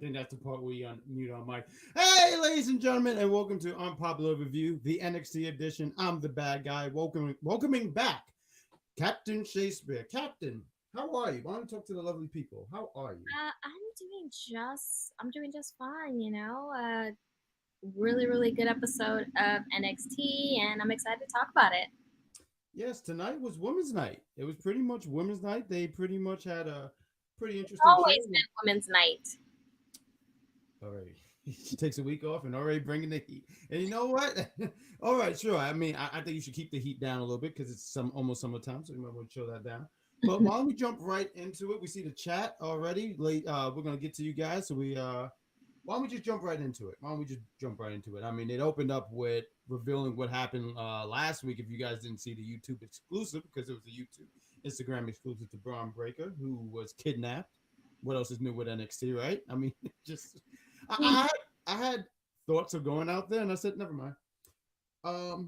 think that's the part where you mute on mic. Hey, ladies and gentlemen, and welcome to Unpopular Review, the NXT edition. I'm the bad guy. Welcoming back Captain Shaykespeare. Captain, how are you? Why don't you talk to the lovely people? How are you? I'm doing just fine, really, really good episode of NXT, and I'm excited to talk about it. Yes, tonight was Women's Night. It was pretty much Women's Night. They pretty much had a pretty It's interesting show. always been Women's Night. All right. She takes a week off and already bringing the heat. And you know what? All right, sure. I mean, I think you should keep the heat down a little bit because it's almost summertime, so you might want to chill that down. But why don't we jump right into it? We see the chat already. We're gonna get to you guys, so why don't we just jump right into it? Why don't we just jump right into it? I mean, it opened up with revealing what happened last week. If you guys didn't see the YouTube exclusive, because it was a YouTube Instagram exclusive to Braun Breaker, who was kidnapped. What else is new with NXT, right? I mean, just I had thoughts of going out there, and I said, never mind.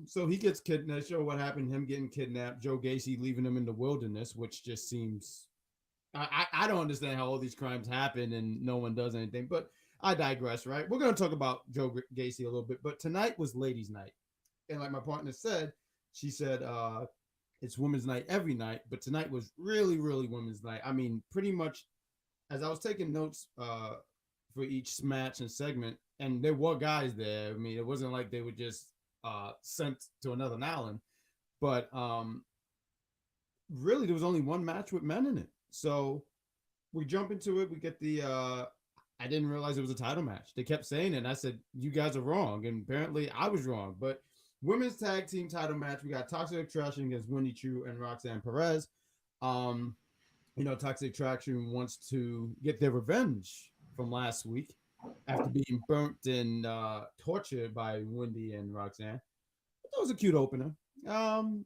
So he gets kidnapped. Show what happened. Him getting kidnapped. Joe Gacy leaving him in the wilderness, which just seems. I don't understand how all these crimes happen and no one does anything. But I digress. Right? We're gonna talk about Joe Gacy a little bit. But tonight was Ladies' Night, and like my partner said, she said it's Women's Night every night, but tonight was really, really Women's Night. I mean, pretty much. As I was taking notes for each match and segment, and there were guys there. I mean, it wasn't like they were just sent to another island, but really there was only one match with men in it. So we jump into it. We get the. I didn't realize it was a title match. They kept saying it, and I said, "You guys are wrong," and apparently I was wrong. But women's tag team title match. We got Toxic Attraction against Wendy, Choo, and Roxanne Perez. Um, Toxic Attraction wants to get their revenge from last week after being burnt and tortured by Wendy and Roxanne. That was a cute opener. Um,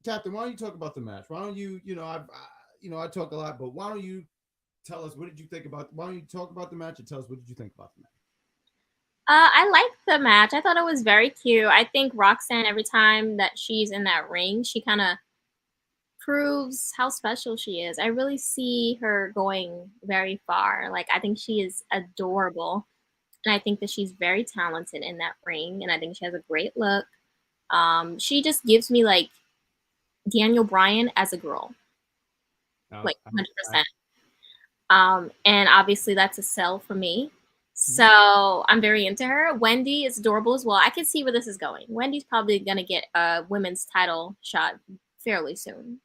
Captain, why don't you talk about the match? Why don't you, I talk a lot, but why don't you tell us what did you think about? Why don't you talk about the match and tell us what did you think about the match? I liked the match. I thought it was very cute. I think Roxanne, every time that she's in that ring, she kind of proves how special she is. I really see her going very far. Like, I think she is adorable. And I think that she's very talented in that ring. And I think she has a great look. She just gives me like Daniel Bryan as a girl, Uh, like I, I, 100%. And obviously that's a sell for me. mhm. So I'm very into her. Wendy is adorable as well. I can see where this is going. Wendy's probably gonna get a women's title shot fairly soon.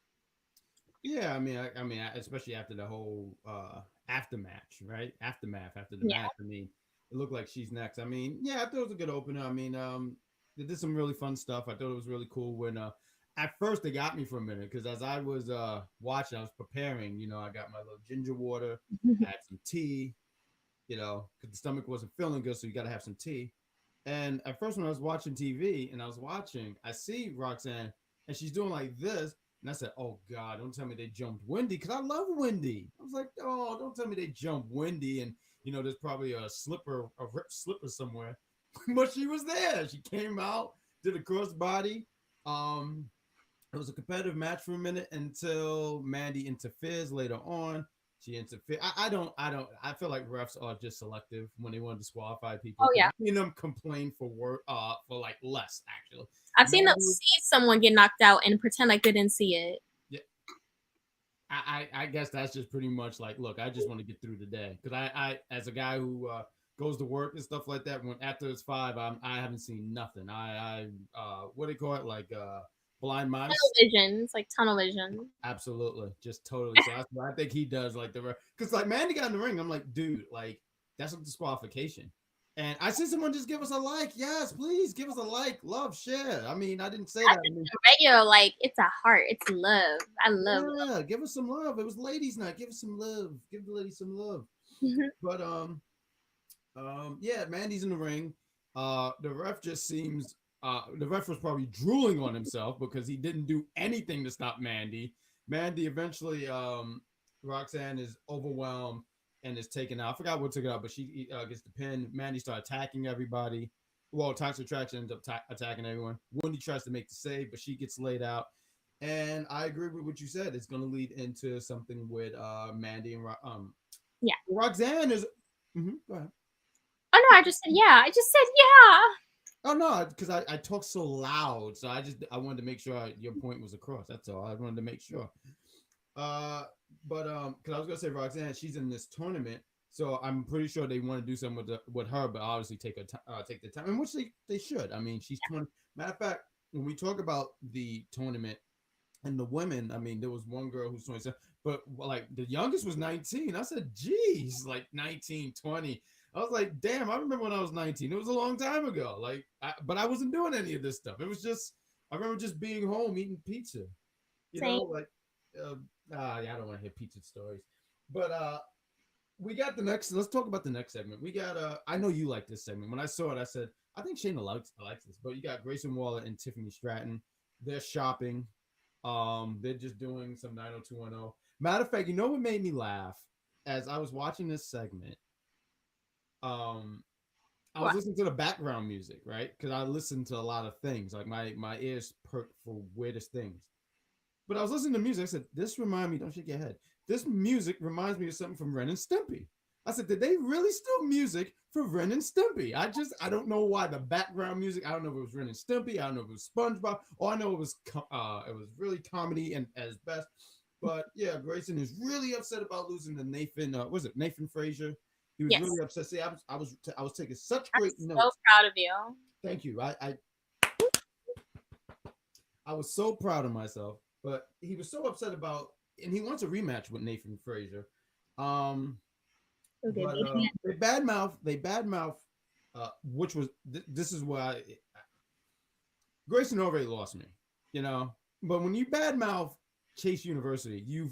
Yeah, especially after the whole aftermatch, right? Aftermath after the Yeah. match. I mean, it looked like she's next. I mean, yeah, I thought it was a good opener. I mean, they did some really fun stuff. I thought it was really cool when at first they got me for a minute because as I was watching, I was preparing. I got my little ginger water, I had some tea. Because the stomach wasn't feeling good, so you got to have some tea. And at first, when I was watching TV and I see Roxanne, and she's doing like this, and I said, "Oh God, don't tell me they jumped Wendy," because I love Wendy. I was like, "Oh, don't tell me they jumped Wendy," and there's probably a ripped slipper somewhere, but she was there. She came out, did a crossbody. Um, it was a competitive match for a minute until Mandy interferes later on. She interfered. I feel like refs are just selective when they want to disqualify people Oh because yeah. I've seen them complain for like less actually. I've seen them Mandy, see someone get knocked out and pretend like they didn't see it. yeah, I guess that's just pretty much like, look, I just want to get through the day because I as a guy who goes to work and stuff like that. When after it's 5, I haven't seen nothing. What do they call it, like blind Tunnel mice. vision. It's like tunnel vision. Absolutely, just totally. So that's what I think he does. Like because like Mandy got in the ring, I'm like, dude, like that's a disqualification. And I see someone just give us a like. Yes, please give us a like, love, share. I mean, I didn't say I that. I just mean, regular like it's a heart. It's love. I love yeah, give us some love. It was ladies' night. Give us some love. Give the ladies some love. love. But yeah, Mandy's in the ring. The ref just seems the ref was probably drooling on himself because he didn't do anything to stop Mandy. Mandy eventually, Roxanne is overwhelmed and is taken out. I forgot what took it out, but she gets the pin. Mandy starts attacking everybody. Well, Toxic Attraction ends up attacking everyone. Wendy tries to make the save, but she gets laid out. And I agree with what you said. It's going to lead into something with Mandy and Yeah. Roxanne is. Go ahead. Oh no, I just said yeah. I just said yeah. Oh no, because I talk so loud, so I wanted to make sure your point was across. That's all. I wanted to make sure. Uh, but because I was gonna say Roxanne, she's in this tournament, so I'm pretty sure they want to do something with her, but obviously take the time, and which they should. I mean, she's 20. Matter of fact, when we talk about the tournament and the women, I mean, there was one girl who's 27, but like the youngest was 19. I said, geez, like 19, 20. I was like, damn, I remember when I was 19. It was a long time ago. Like, but I wasn't doing any of this stuff. It was just, I remember just being home eating pizza. You know, Same. like, uh, yeah, I don't want to hear pizza stories. But we got the next. Let's talk about the next segment. We got. I know you like this segment. When I saw it, I said, I think Shayna likes this. But you got Grayson Waller and Tiffany Stratton. They're shopping. They're just doing some 90210. Matter of fact, you know what made me laugh as I was watching this segment? Um, I was What? listening to the background music, right? Because I listen to a lot of things. Like my ears perk for weirdest things. But I was listening to music. I said, "This remind me." Don't shake your head. This music reminds me of something from Ren and Stimpy. I said, "Did they really steal music for Ren and Stimpy?" I don't know why the background music. I don't know if it was Ren and Stimpy. I don't know if it was SpongeBob. All I know it was really comedy and at its best. But yeah, Grayson is really upset about losing to Nathan. Was it Nathan Frazier? He was Yes. really upset. See, I was taking such I'm great so notes. proud of you. Thank you. I was so proud of myself, but he was so upset about, and he wants a rematch with Nathan Frazier. Um, So good. but they badmouth, which was this is why Grayson already lost me, you know. But when you badmouth Chase University, you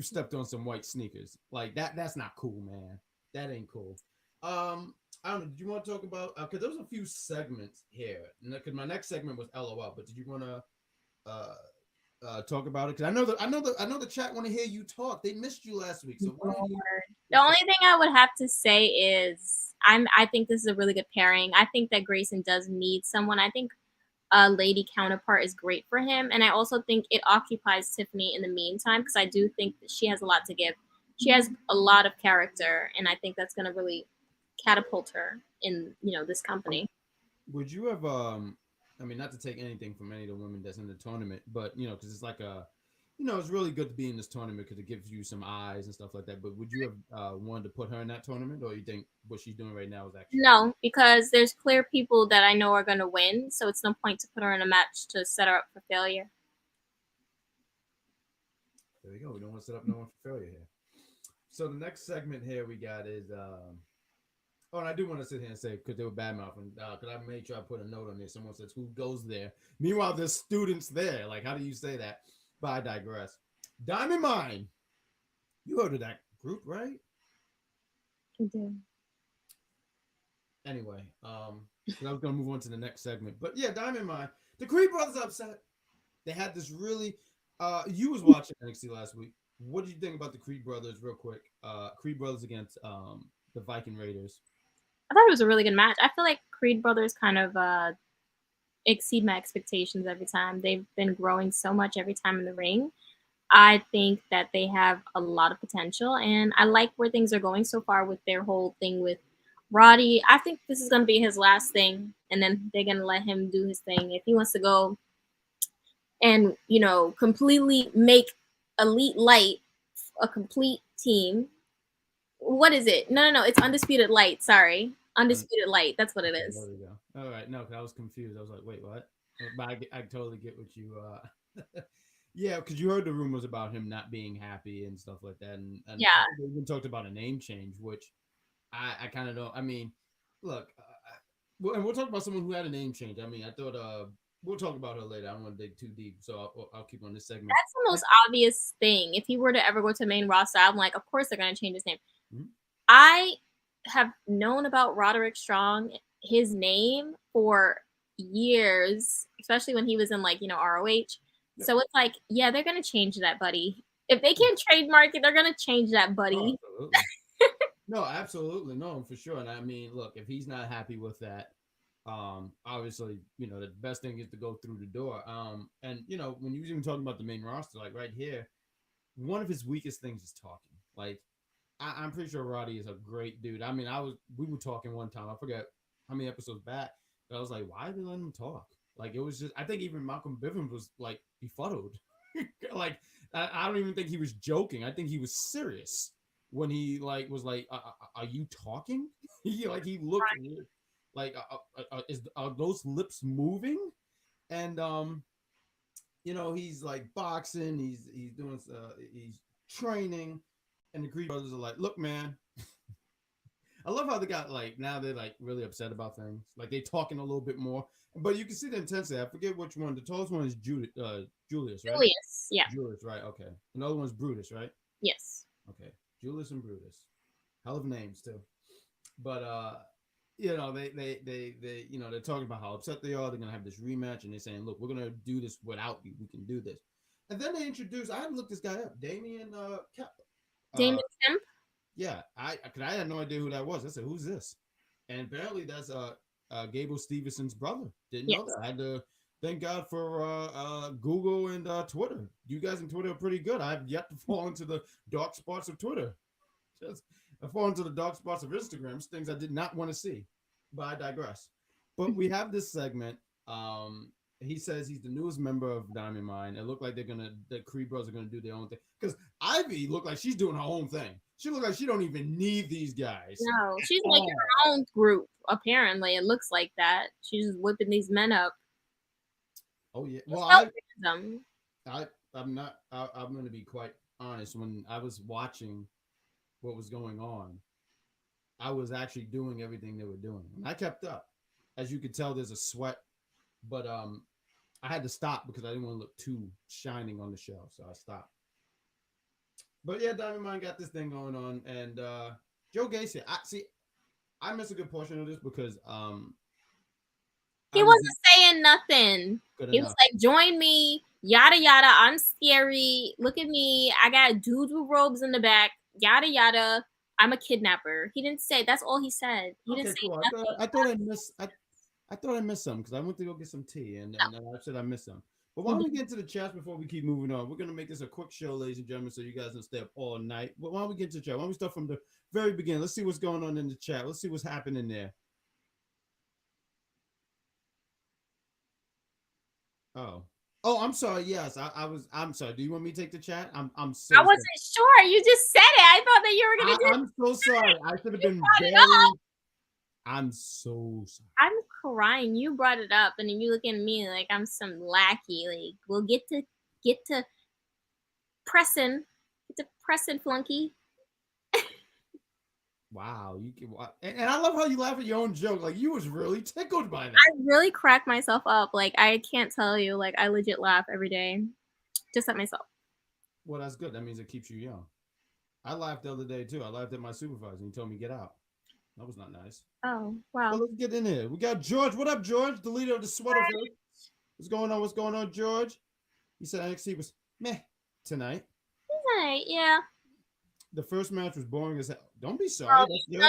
stepped on some white sneakers like that. That's not cool, man. That ain't cool. I don't know. Did you want to talk about? Because there was a few segments here. Because my next segment was LOL. But did you want to uh, talk about it? Because I know the chat want to hear you talk. They missed you last week, so why don't you? The only thing I would have to say is I think this is a really good pairing. I think that Grayson does need someone. I think a lady counterpart is great for him, and I also think it occupies Tiffany in the meantime because I do think that she has a lot to give. She has a lot of character, and I think that's going to really catapult her in this company. Would you have I mean, not to take anything from any of the women that's in the tournament, but because it's like it's really good to be in this tournament because it gives you some eyes and stuff like that. But would you have wanted to put her in that tournament, or you think what she's doing right now is actually No, because there's clear people that I know are going to win, so it's no point to put her in a match to set her up for failure. there we go. We don't want to set up no one for failure here. So the next segment here we got is oh, and I do want to sit here and say because they were bad mouthing because I made sure I put a note on there. Someone says who goes there. Meanwhile, there's students there. Like, how do you say that? But I digress. Diamond Mine. You heard of that group, right? I do. Anyway, I was gonna move on to the next segment, but yeah, Diamond Mine. The Creed brothers upset. They had this really. You was watching NXT last week. What did you think about the Creed brothers, real quick? Creed brothers against the Viking Raiders. I thought it was a really good match. I feel like Creed brothers kind of exceed my expectations every time. They've been growing so much every time in the ring. I think that they have a lot of potential, and I like where things are going so far with their whole thing with Roddy. I think this is going to be his last thing, and then they're going to let him do his thing. If he wants to go and, completely make Elite Light a complete team. What is it? No, no, no. It's Undisputed Light. Sorry. Undisputed Light. That's what it Okay, is. there we go. All right, no, 'cause I was confused. I was like, wait, what? But I totally get what you. Yeah, because you heard the rumors about him not being happy and stuff like that, and I Yeah. think they even talked about a name change, which I kind of don't. I mean, look, and we'll talk about someone who had a name change. I mean, I thought we'll talk about her later. I don't want to dig too deep, so I'll keep on this segment. That's the most obvious thing. If he were to ever go to main roster, I'm like, of course they're going to change his name. Mhm. I have known about Roderick Strong, his name, for years, especially when he was in ROH. Yep. So it's like, yeah, they're gonna change that, buddy. If they can't trademark it, they're gonna change that, Oh, buddy. absolutely. No, absolutely, no, for sure. And I mean, look, if he's not happy with that, obviously, the best thing is to go through the door. And when you even talking about the main roster, like right here, one of his weakest things is talking. Like I'm pretty sure Roddy is a great dude. I mean, we were talking one time. I forget how many episodes back. But I was like, why are they letting him talk? Like it was just. I think even Malcolm Bivens was like befuddled. Like I don't even think he was joking. I think he was serious when he like was like, "Are you talking?" He looked like, are those lips moving? And he's like boxing. He's doing he's training, and the Creed brothers are like, "Look, man." I love how they got like now they're like really upset about things. Like they talking a little bit more, but you can see the intensity. I forget which one. The tallest one is Julius, right? Julius, yeah, Julius, right? Okay. Another one's Brutus, right? yes. Okay. Julius and Brutus. Hell of names too. But they're talking about how upset they are. They're gonna have this rematch, and they're saying, "Look, we're gonna do this without you. We can do this." And then they introduce. I had to look this guy up, Damien Cap. Damon Uh, Kemp. yeah, I had no idea who that was. I said, "Who's this?" And apparently that's Gable Stevenson's brother. Didn't know Yes. that. I had to thank God for Google and Twitter. You guys in Twitter are pretty good. I've yet to fall into the dark spots of Twitter. Just I fall into the dark spots of Instagram, things I did not want to see. But I digress. But we have this segment. He says he's the newest member of Diamond Mine. It looked like the Creed Bros are gonna do their own thing. Because Ivy looked like she's doing her own thing. She looked like she don't even need these guys. No, she's making her own group. Apparently, it looks like that. She's just whipping these men up. Oh yeah. She's Well, them. I'm not. I'm gonna be quite honest. When I was watching what was going on, I was actually doing everything they were doing. And I kept up. As you could tell, there's a sweat, but I had to stop because I didn't want to look too shining on the show, so I stopped. But yeah, Diamond Mine got this thing going on, and Joe Gacy. I missed a good portion of this because He wasn't saying nothing. He was like, "Join me, yada yada. I'm scary. Look at me. I got dudes with robes in the back. Yada yada. I'm a kidnapper." He didn't say. That's all he said. He didn't say cool. nothing. I thought I missed some because I went to go get some tea, and I said I missed some. But why don't we get to the chats before we keep moving on? We're gonna make this a quick show, ladies and gentlemen, so you guys don't stay up all night. But why don't we get to the chat? Why don't we start from the very beginning? Let's see what's going on in the chat. Let's see what's happening there. Oh. Oh, I'm sorry. Yes, I'm sorry. Do you want me to take the chat? I'm so. I wasn't sure. You just said it. I thought that you were gonna do. I'm so sorry. I should have been very. I'm so sorry. I'm crying. You brought it up, and then you look at me like I'm some lackey. Like we'll get to pressing, flunky. Wow, and I love how you laugh at your own joke. Like you was really tickled by that. I really crack myself up. Like I can't tell you. Like I legit laugh every day, just at myself. Well, that's good. That means it keeps you young. I laughed the other day too. I laughed at my supervisor. And he told me get out. That was not nice. Oh wow. But let's get in here. We got George. What up, George? The leader of the Sweater. What's going on? What's going on, George? He said NXT was meh tonight. Right, yeah. The first match was boring as hell. Don't be sorry. Oh, no.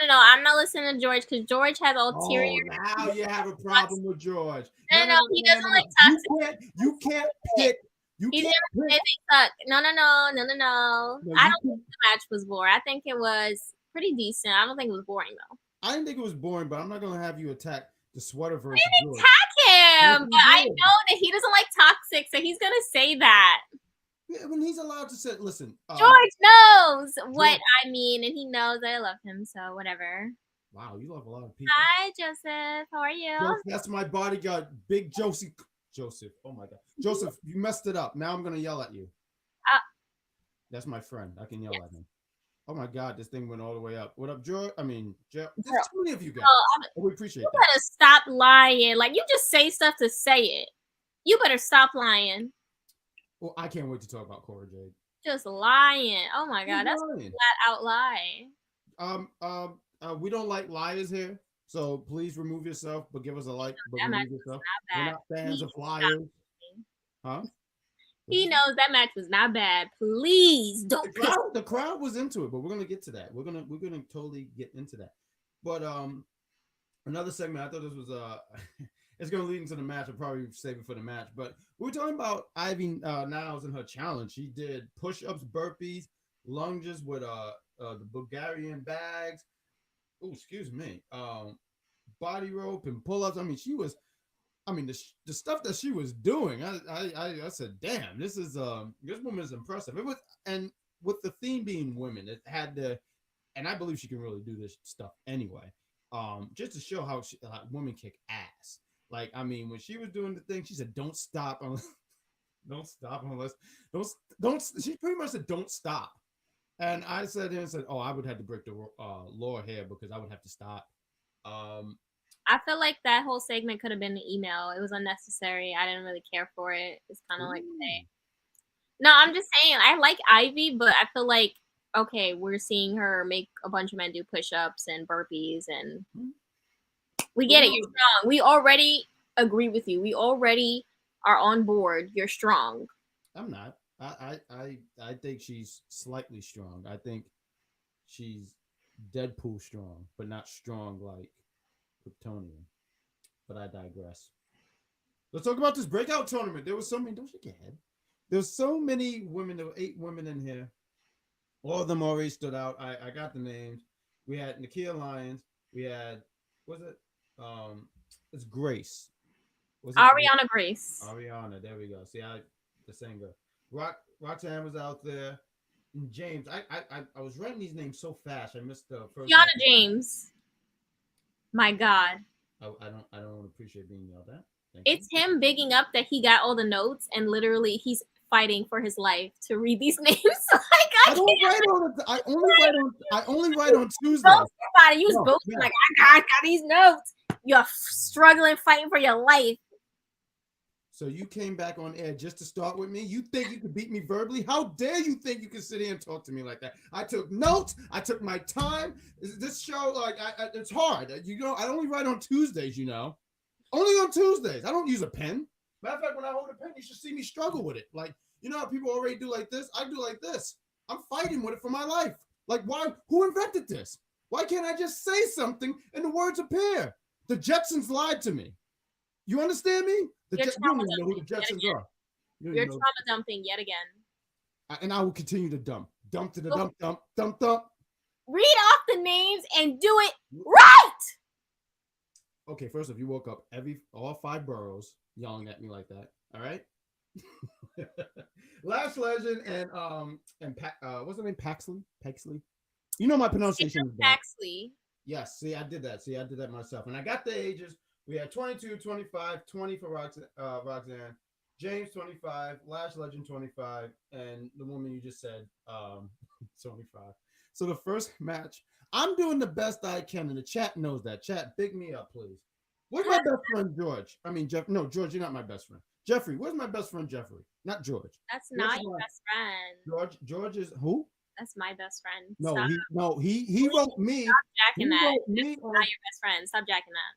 I'm not listening to George because George has ulterior. Oh, now you have a problem with George. No, he doesn't like toxic. You can't pick. He didn't say they suck. No. I don't think the match was boring. I think it was pretty decent. I don't think it was boring though. I didn't think it was boring, but I'm not gonna have you attack the Sweater versus George. Attack him, but I know that he doesn't like toxic, so he's gonna say that. Yeah, when he's allowed to say, listen. George knows what I mean, and he knows I love him, so whatever. Wow, you love a lot of people. Hi, Joseph. How are you? That's my bodyguard, Big Josie. Joseph. Oh my God, Joseph, you messed it up. Now I'm gonna yell at you. That's my friend. I can yell at him. Oh my God, this thing went all the way up. What up, George? I mean, there's too many of you guys. We appreciate that. You better stop lying. Like you just say stuff to say it. You better stop lying. Well, I can't wait to talk about Cora, Jade. Just lying. Oh my God, that's a flat out lie. We don't like liars here, so please remove yourself, but give us a like. But remove yourself. We're not fans of liars. Huh? He knows that match was not bad. Please don't. The crowd was into it, but we're gonna get to that. We're gonna totally get into that. But another segment. I thought this was it's gonna lead into the match. I'll probably save it for the match. But we were talking about Ivy Niles and her challenge. She did push-ups, burpees, lunges with the Bulgarian bags. Oh, excuse me. Body rope and pull ups. I mean, she was. I mean, the stuff that she was doing. I said, damn, this woman is impressive. It was, and with the theme being women, it had to, and I believe she can really do this stuff anyway. Just to show how women kick ass. Like, I mean, when she was doing the thing, she said, "Don't stop unless, don't stop unless, don't." She pretty much said, "Don't stop." And I said, "Oh, I would have to break the law here because I would have to stop." Um, I feel like that whole segment could have been an email. It was unnecessary. I didn't really care for it. It's kind of like, hey. No, I'm just saying, I like Ivy, but I feel like, okay, we're seeing her make a bunch of men do push-ups and burpees, and we get it. You're strong. We already agree with you. We already are on board. You're strong. I'm not. I think she's slightly strong. I think she's Deadpool strong, but not strong like Kryptonian. But I digress. Let's talk about this breakout tournament. There was so many. Don't shake your head. There's so many women. There were 8 women in here. All of them already stood out. I got the names. We had Nakia Lyons. We had, was it? It's Grace. Was it Ariana Grace? Ariana. There we go. See, the singer. Roxanne was out there. And James. I was writing these names so fast. I missed the first. Kiana James. My God. I don't appreciate being yelled at. It's him bigging up that he got all the notes, and literally he's fighting for his life to read these names. Like, I only write on Tuesday. You was boasting like, I got these notes. You're struggling, fighting for your life. So you came back on air just to start with me? You think you could beat me verbally? How dare you think you can sit here and talk to me like that? I took notes. I took my time. This show, like, it's hard. You know, I only write on Tuesdays, you know. Only on Tuesdays. I don't use a pen. Matter of fact, when I hold a pen, you should see me struggle with it. Like, you know how people already do like this? I do like this. I'm fighting with it for my life. Like, why? Who invented this? Why can't I just say something and the words appear? The Jetsons lied to me. You understand me? You don't even know who the Jetsons are. You're trauma dumping yet again. And I will continue to dump. Dump to the dump. Read off the names and do it right. Okay, first off, you woke up all 5 boroughs yelling at me like that. All right. Lash Legend and what's the name? Paxley. You know my pronunciation is bad. Paxley. Yes. See, I did that myself, and I got the ages. We had 22, 25, 20 for Roxanne, James 25, Lash Legend 25, and the woman you just said 25. So the first match, I'm doing the best I can, and the chat knows that. Chat, big me up, please. Where's my best friend George? I mean, Jeff. No, George, you're not my best friend. Jeffrey, where's my best friend Jeffrey? Not George. That's not your best friend. George is who? That's my best friend. He wrote me. Stop jacking that. That's not your best friend. Stop jacking that.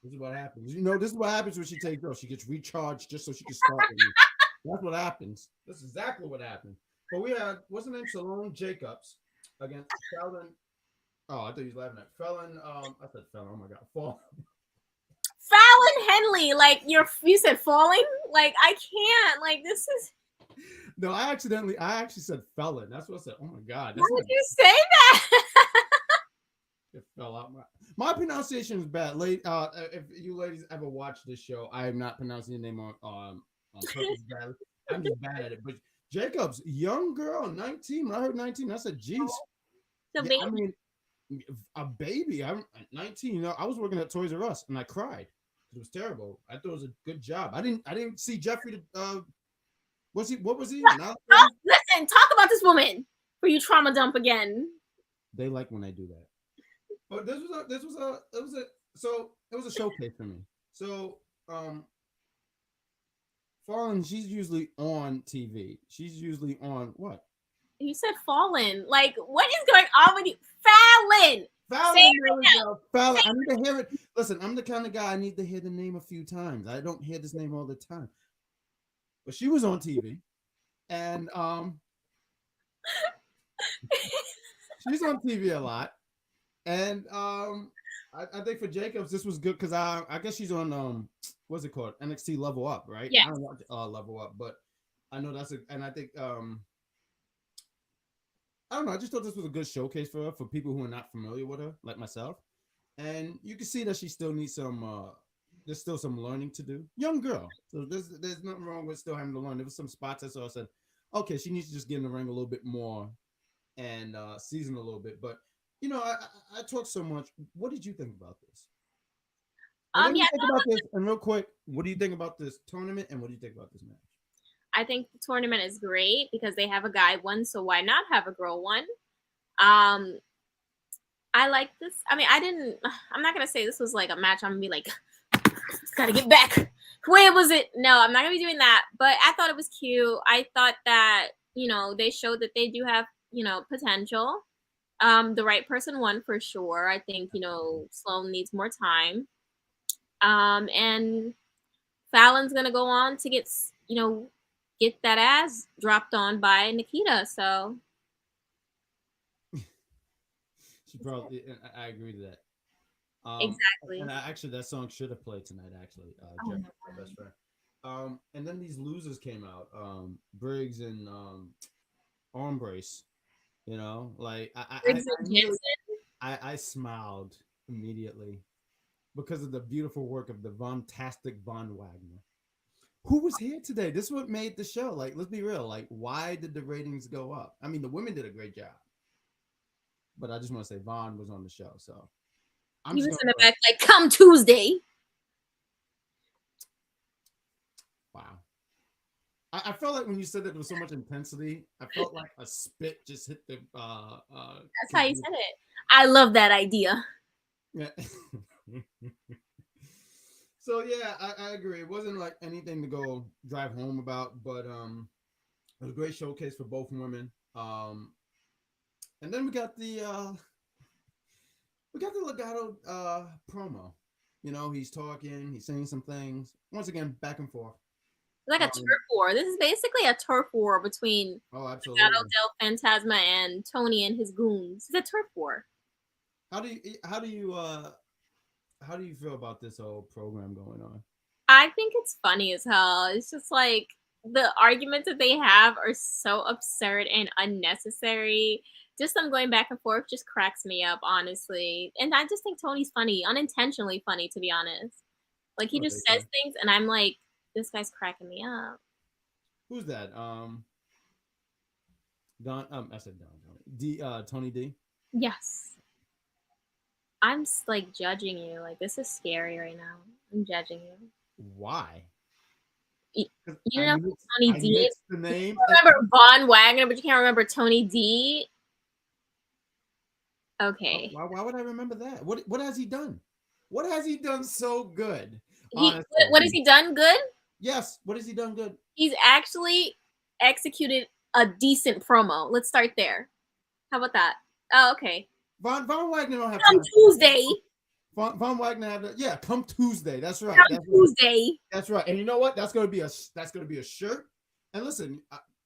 This is what happens. You know, this is what happens when she takes off. She gets recharged just so she can start with me. That's what happens. That's exactly what happened. But we had, what's her name? Salome Jacobs against Fallon. Oh, I thought he was laughing at Fallon. I said Fallon. Oh my God, Fallon Henley. Like you said, falling. Like I can't. Like this is. No, I actually said Fallon. That's what I said. Oh my God. Why would you say that? It fell out. My pronunciation is bad. If you ladies ever watch this show, I am not pronouncing your name on purpose badly. I'm just bad at it. But Jacobs, young girl, 19. When I heard 19, I said, "Geez." I mean, a baby. I'm 19. You know, I was working at Toys R Us and I cried. It was terrible. I thought it was a good job. I didn't see Jeffrey. What was he? Listen, talk about this woman for you trauma dump again. They like when I do that. But it was a showcase for me. So Fallon, she's usually on TV. She's usually on what? You said Fallon. Like, what is going on with you? Fallon. Fallon. I need to hear it. Listen, I'm the kind of guy I need to hear the name a few times. I don't hear this name all the time. But she was on TV. And she's on TV a lot. And I think for Jacobs, this was good because I guess she's on what's it called? NXT Level Up, right? Yeah. I don't watch Level Up, but I know and I think I don't know. I just thought this was a good showcase for her for people who are not familiar with her, like myself. And you can see that she still needs some. There's still some learning to do. Young girl, so there's nothing wrong with still having to learn. There was some spots I saw. I said, okay, she needs to just get in the ring a little bit more and season a little bit. But I talk so much. What did you think about this? And what do Yeah, you think about this? And real quick, what do you think about this tournament? And what do you think about this match? I think the tournament is great because they have a guy one, so why not have a girl one? Um, I like this. I mean, I'm not gonna say this was like a match. I'm gonna be like, gotta get back. Where was it? No, I'm not gonna be doing that. But I thought it was cute. I thought that they showed that they do have potential. The right person won for sure. I think Sloan needs more time. And Fallon's gonna go on to get that ass dropped on by Nikita. So She probably. I agree to that. exactly. And actually, that song should have played tonight. Actually, Oh, Jeff, no. my best friend. And then these losers came out. Briggs and Arm Brace. Like Briggs and Jensen. I smiled immediately because of the beautiful work of the Von-tastic Von Wagner. Who was here today? This is what made the show. Like, let's be real. Like, why did the ratings go up? I mean, the women did a great job, but I just want to say Von was on the show, so I'm He just was gonna in the go. back like, "Come Tuesday." Wow. I felt like when you said that there was so much intensity, I felt like a spit just hit the That's how you said it. I love that idea. yeah. So yeah, I agree. It wasn't like anything to go drive home about, but it was a great showcase for both women. And then we got the Legato promo. He's talking, he's saying some things. Once again, back and forth. Like a turf war. This is basically a turf war between Absolutely. Gato del Fantasma and Tony and his goons. It's a turf war. How do you feel about this whole program going on? I think it's funny as hell. It's just like the arguments that they have are so absurd and unnecessary. Just them going back and forth just cracks me up, honestly. And I just think Tony's funny, unintentionally funny, to be honest. Like he just says things, and I'm like, this guy's cracking me up. Who's that? Don. I said Don. D. Tony D. Yes. I'm like judging you. Like this is scary right now. I'm judging you. Why? You know who Tony D is? The name. You remember Von Wagner, but you can't remember Tony D. Okay. Why would I remember that? What has he done? What has he done so good? What has he done good? Yes. What has he done good? He's actually executed a decent promo. Let's start there. How about that? Oh, okay. Von Wagner don't have Come Tuesday. Von Wagner come Tuesday. That's right. Come Tuesday. That's right. And you know what? That's gonna be a shirt. And listen,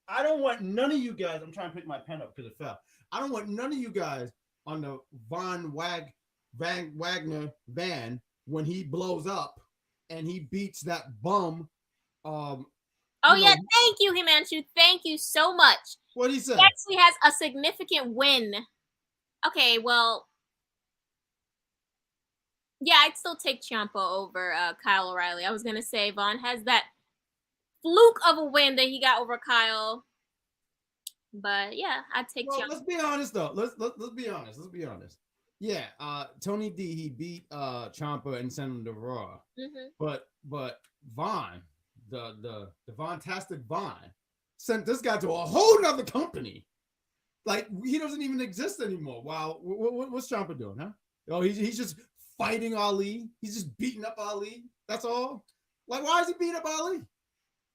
I don't want none of you guys. I'm trying to pick my pen up because it fell. I don't want none of you guys on the Von Wagner van when he blows up and he beats that bum. Thank you, Himanshu. Thank you so much. What did he say? He actually has a significant win. Okay, well, yeah, I'd still take Ciampa over Kyle O'Reilly. I was gonna say Vaughn has that fluke of a win that he got over Kyle, but yeah, I'd take Ciampa. Let's be honest though. Let's be honest. Let's be honest. Yeah, Tony D he beat Ciampa and sent him to Raw. Mm-hmm. But Vaughn, the Von-tastic Vaughn, sent this guy to a whole nother company. Like he doesn't even exist anymore. Wow, what's Ciampa doing, huh? Oh, he's just fighting Ali. He's just beating up Ali. That's all. Like, why is he beating up Ali?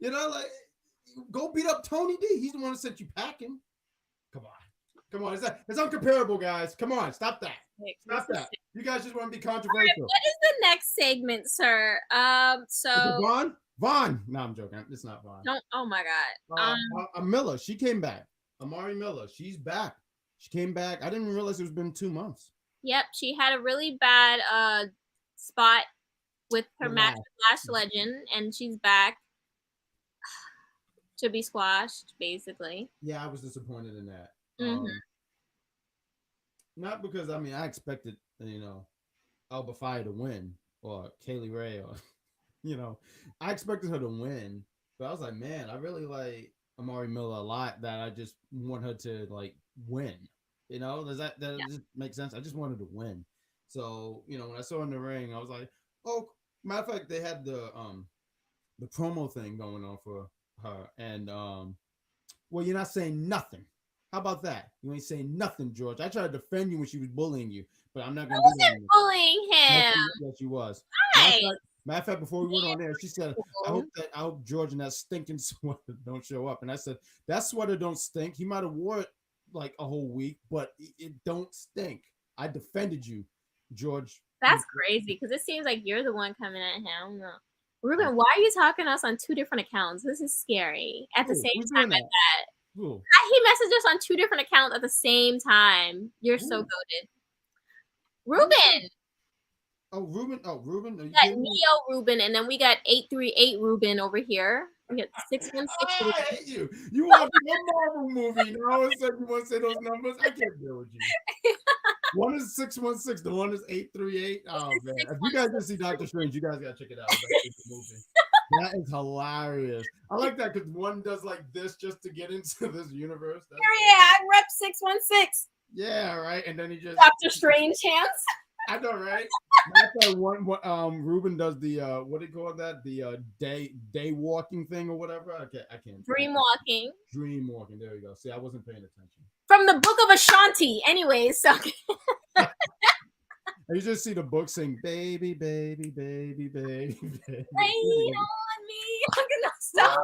Like, go beat up Tony D. He's the one that sent you packing. Come on. It's uncomparable, guys. Come on, stop that. Stop that. You guys just want to be controversial. Right, what is the next segment, sir? So Vaughn. No, I'm joking. It's not Vaughn. Don't. Oh my God. Miller. She came back. Amari Miller. She's back. She came back. I didn't realize it's been 2 months. Yep, she had a really bad spot with her match with Lash Legend, and she's back to be squashed, basically. Yeah, I was disappointed in that. Mm-hmm. Not because I mean I expected Alba Fyre to win or Kaylee Ray or I expected her to win, but I was like, man, I really like Amari Miller a lot. That I just want her to like win. Does that Yeah. just make sense? I just wanted to win. So when I saw her in the ring, I was like, oh, matter of fact, they had the promo thing going on for her, and well, you're not saying nothing. How about that? You ain't saying nothing, George. I tried to defend you when she was bullying you, but I'm not I gonna do that wasn't anymore. bullying Yes, him. she was. Matter of Right. fact, before we went on there, she said, Cool. I hope George and that stinking sweater don't show up." And I said, "That sweater don't stink. He might have wore it like a whole week, but it don't stink." I defended you, George. That's crazy because it seems like you're the one coming at him. No. Um, Ruben, why are you talking to us on two different accounts? This is scary. At the Who? same Who's time, doing that? Who? he messaged us on two different accounts at the same time. You're so Who? goaded. Who's Ruben. Oh, Ruben. Oh, Ruben. Are you We got kidding me? Neo Ruben, and then we got 838 Ruben over here. We got 616 Ruben. I hate you. You want to do a Marvel movie? Now all of a sudden you want to say those numbers? I can't deal with you. One is 616. The one is 838. Oh man! If you guys didn't see Doctor Strange, you guys gotta check it out. It's actually a good movie. That is hilarious. I like that because one does like this just to get into this universe. That's I rep 616. yeah, right. And then he just Doctor Strange hands. I know, right? That's Ruben does the what do you call that? The day walking thing or whatever. I can't. Dream walking. Dream walking. There we go. See, I wasn't paying attention. From the Book of Ashanti. Anyways, so And you just see the book sing, baby, baby, baby, baby, baby. rain on me. I'm gonna stop.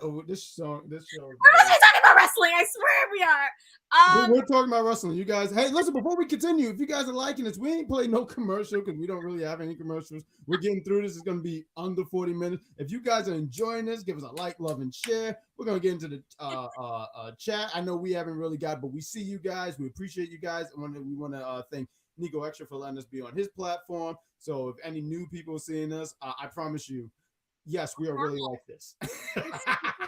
Oh, this show. We're talking about wrestling. I swear we are. We're talking about wrestling. You guys, hey, listen, before we continue, if you guys are liking this, we ain't playing no commercial because we don't really have any commercials. We're getting through this. It's going to be under 40 minutes. If you guys are enjoying this, give us a like, love, and share. We're going to get into the chat. I know we haven't really got, but we see you guys. We appreciate you guys. We want to thank Nico Extra for letting us be on his platform. So if any new people are seeing us, I promise you, yes, we are really like this.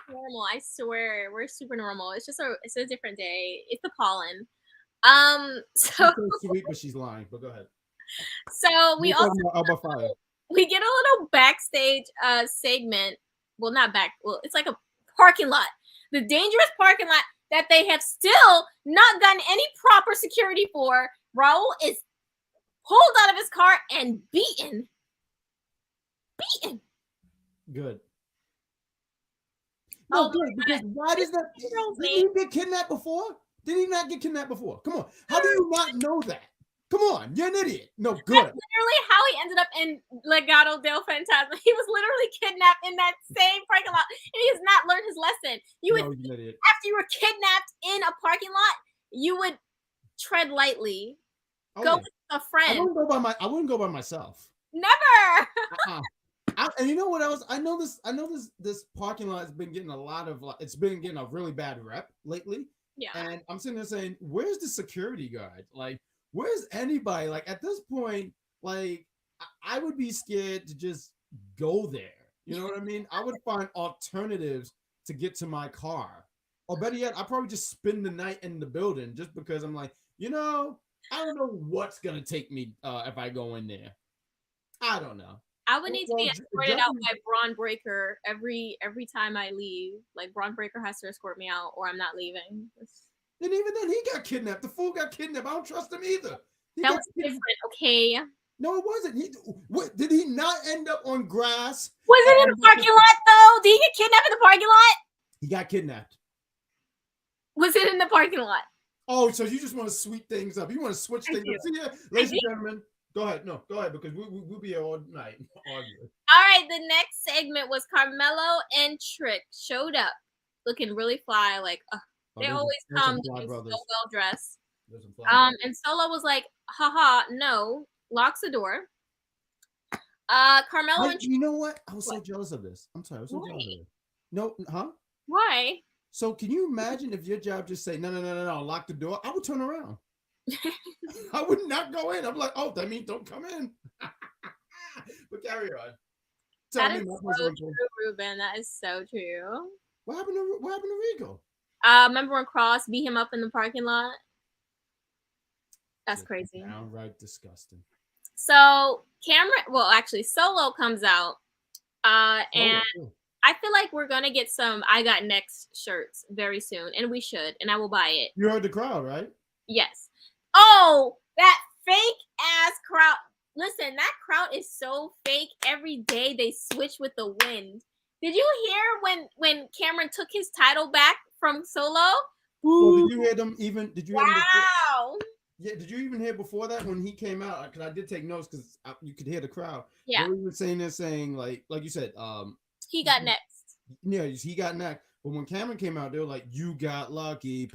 Normal, I swear, we're super normal. It's a different day. It's the pollen. So sweet, but she's lying. But go ahead. So we also Alba Fyre. We get a little backstage segment. Well, not back. Well, it's like a parking lot, the dangerous parking lot that they have still not gotten any proper security for. Raul is pulled out of his car and beaten. Good. No, good, because why does that? Did he get kidnapped before? Did he not get kidnapped before? Come on. How do you not know that? Come on, you're an idiot. No, good. That's literally how he ended up in Legado del Fantasma. He was literally kidnapped in that same parking lot, and he has not learned his lesson. After you were kidnapped in a parking lot, you would tread lightly. Go with a friend. I wouldn't go by myself. Never. And you know what else? I know this parking lot has been getting it's been getting a really bad rep lately. Yeah. And I'm sitting there saying, where's the security guard? Like, where's anybody? Like, at this point, like, I would be scared to just go there. You know what I mean? I would find alternatives to get to my car. Or better yet, I'd probably just spend the night in the building just because I'm like, I don't know what's going to take me if I go in there. I don't know. I would need to be escorted out by Braun Breaker every time I leave. Like, Braun Breaker has to escort me out, or I'm not leaving. And even then, he got kidnapped. The fool got kidnapped. I don't trust him either. That was different, okay? No, it wasn't. Did he not end up on grass? Was it in the parking lot, though? Did he get kidnapped in the parking lot? He got kidnapped. Was it in the parking lot? Oh, so you just want to sweep things up. You want to switch things up. See ya, ladies and gentlemen. Go ahead. No, go ahead, because we'll be here all night. All right, the next segment was Carmelo and Trick showed up looking really fly. Like, they always come looking so well dressed. And Solo was like, haha, no, locks the door. Carmelo and you know what? I was so jealous of this. I'm sorry. I was so jealous of it. No, huh? Why? So can you imagine if your job just say, no, lock the door? I would turn around. I would not go in. I'm like, oh, that means don't come in. But carry on. That is so true, Ruben. That is so true. What happened to Rico? Remember when Cross beat him up in the parking lot? That's Just crazy. downright disgusting. So actually, Solo comes out, and I feel like we're gonna get some "I Got Next" shirts very soon, and we should, and I will buy it. You heard the crowd, right? Yes. Oh, that fake ass crowd. Listen, that crowd is so fake. Every day they switch with the wind. Did you hear when Cameron took his title back from Solo? Well, did you hear them even? Did you hear them before? Wow. Yeah, did you even hear before that when he came out? Because I did take notes because you could hear the crowd. Yeah. They were even saying like you said, he got next. Yeah, he got next. But when Cameron came out, they were like, "You got lucky."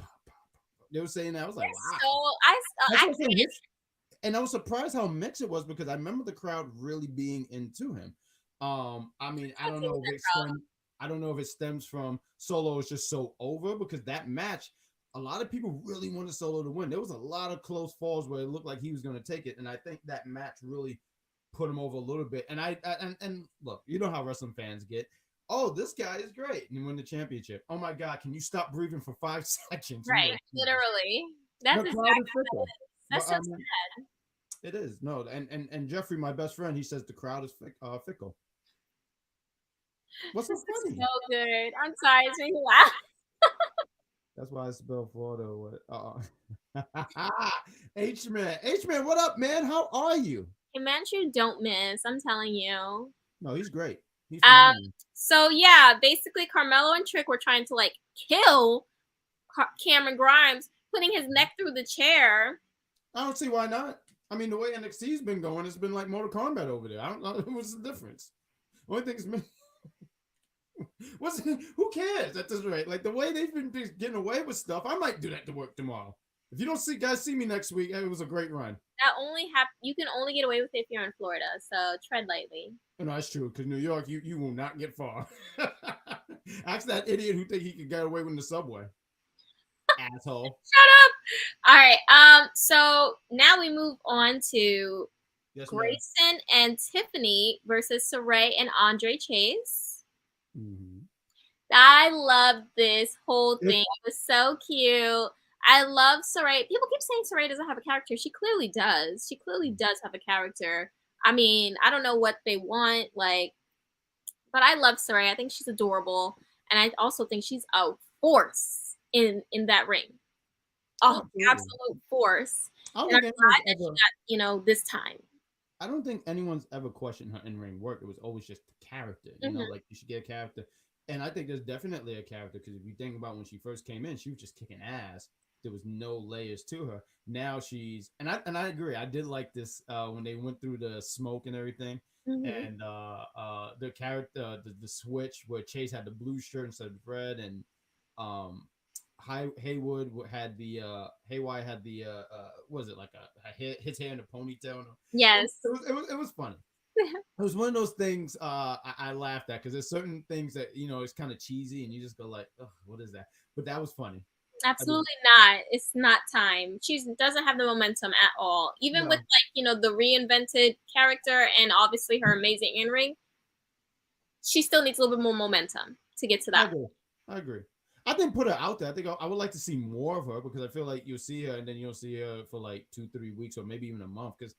They were saying that. I was like, "Wow." So and I was surprised how mixed it was because I remember the crowd really being into him. I mean, I don't know if it stems from Solo is just so over because that match, a lot of people really wanted Solo to win. There was a lot of close falls where it looked like he was going to take it, and I think that match really put him over a little bit. And and look, you know how wrestling fans get. Oh, this guy is great, and win the championship. Oh my God, can you stop breathing for 5 seconds? Right, literally. That's exactly what it is. That's so sad. It is. No, and Jeffrey, my best friend, he says the crowd is fickle. What's so funny? So good. I'm sorry, it's making me laugh. That's why I spelled Florida. H-Man, what up, man? How are you? Hey, man, you don't miss. I'm telling you. No, he's great. He's so yeah, basically Carmelo and Trick were trying to like kill Cameron Grimes, putting his neck through the chair. I don't see why not. I mean, the way NXT's been going, it's been like Mortal Kombat over there. I don't know what's the difference. Only thing is, who cares at this rate? Like the way they've been getting away with stuff, I might do that to work tomorrow. If you don't see me next week, it was a great run. That you can only get away with it if you're in Florida, so tread lightly. No, that's true. Because New York, you will not get far. Ask that idiot who think he could get away with the subway. Asshole. Shut up. All right. So now we move on to Grayson and Tiffany versus Saray and Andre Chase. Mm-hmm. I loved this whole thing. It was so cute. I love Saray. People keep saying Saray doesn't have a character. She clearly does. She clearly does have a character. I mean, I don't know what they want, but I love Saray. I think she's adorable, and I also think she's a force in that ring. Oh, absolute force. And I'm glad that she got, this time. I don't think anyone's ever questioned her in-ring work. It was always just the character. You know, like you should get a character. And I think there's definitely a character because if you think about when she first came in, she was just kicking ass. There was no layers to her. Now she's and I agree. I did like this when they went through the smoke and everything, and the character, the switch where Chase had the blue shirt instead of red, and Haywood had the Haywire had the was it like his hair in a ponytail? Yes, it was funny. It was one of those things I laughed at because there's certain things that it's kind of cheesy and you just go like, oh, what is that? But that was funny. Absolutely not. It's not time. She doesn't have the momentum at all. Even with the reinvented character and obviously her amazing in-ring, she still needs a little bit more momentum to get to that. I agree. I didn't put her out there. I think I would like to see more of her because I feel like you'll see her and then you'll see her for like 2-3 weeks or maybe even a month. Because